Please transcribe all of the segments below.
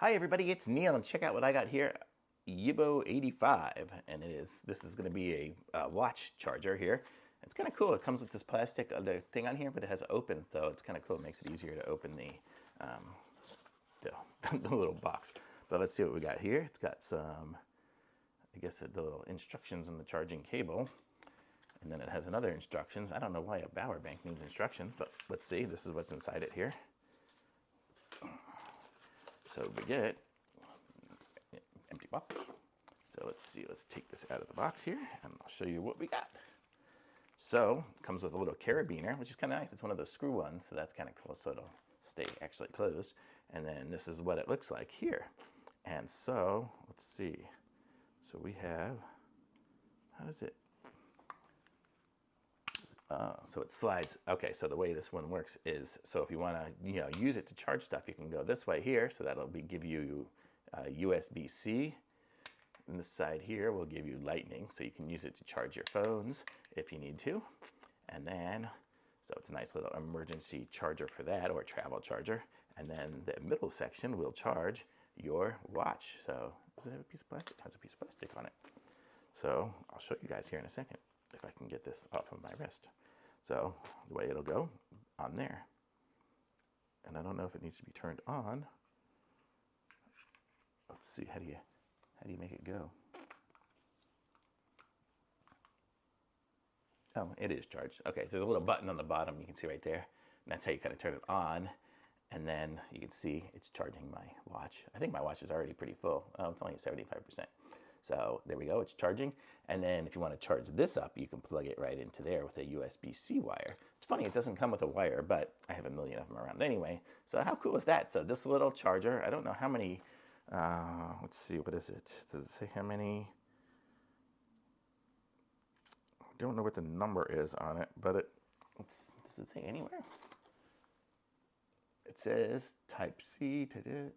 Hi everybody, it's Neil, and check out what I got here. Yibo 85, and this is going to be a watch charger here. It's kind of cool. It comes with this plastic thing on here, but it has open, so it's kind of cool. It makes it easier to open the little box. But let's see what we got here. It's got some, I guess, the little instructions on the charging cable, and then it has another instructions. I don't know why a power bank needs instructions, but let's see. This is what's inside it here. So we get empty box. So let's see, let's take this out of the box here and I'll show you what we got. So it comes with a little carabiner, which is kind of nice. It's one of those screw ones, so that's kind of cool. So it'll stay actually closed. And then this is what it looks like here. And so let's see. So we have, how does it? So it slides. Okay, so the way this one works is, so if you want to, use it to charge stuff, you can go this way here. So that'll give you USB-C. And this side here will give you Lightning, so you can use it to charge your phones if you need to. And then, so it's a nice little emergency charger for that, or travel charger. And then the middle section will charge your watch. So does it have a piece of plastic? It has a piece of plastic on it. So I'll show you guys here in a second if I can get this off of my wrist. So the way it'll go on there. And I don't know if it needs to be turned on. Let's see, how do you make it go? Oh, it is charged. Okay, there's a little button on the bottom you can see right there. And that's how you kind of turn it on. And then you can see it's charging my watch. I think my watch is already pretty full. Oh, it's only at 75%. So there we go, it's charging. And then if you want to charge this up, you can plug it right into there with a USB-C wire. It's funny, it doesn't come with a wire, but I have a million of them around anyway. So how cool is that? So this little charger, I don't know how many, let's see, what is it? Does it say how many? I don't know what the number is on it, but does it say anywhere? It says Type-C to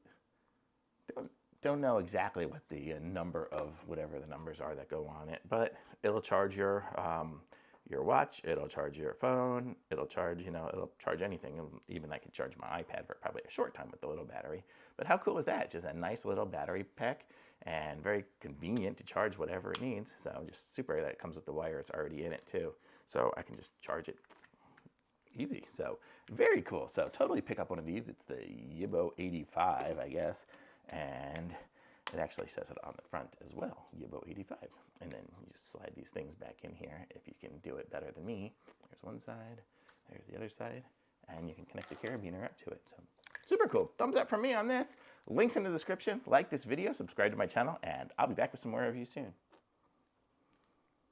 don't know exactly what the number of whatever the numbers are that go on it, but it'll charge your watch, it'll charge your phone, it'll charge, it'll charge anything. Even I could charge my iPad for probably a short time with the little battery. But how cool is that? Just a nice little battery pack and very convenient to charge whatever it needs. So just super that it comes with the wires already in it too. So I can just charge it easy. So very cool. So totally pick up one of these. It's the Yibo 85, I guess. And it actually says it on the front as well, Yibo 85. And then you just slide these things back in here if you can do it better than me. There's one side, there's the other side, and you can connect the carabiner up to it. So super cool. Thumbs up from me on this. Links in the description. Like this video, subscribe to my channel, and I'll be back with some more reviews soon.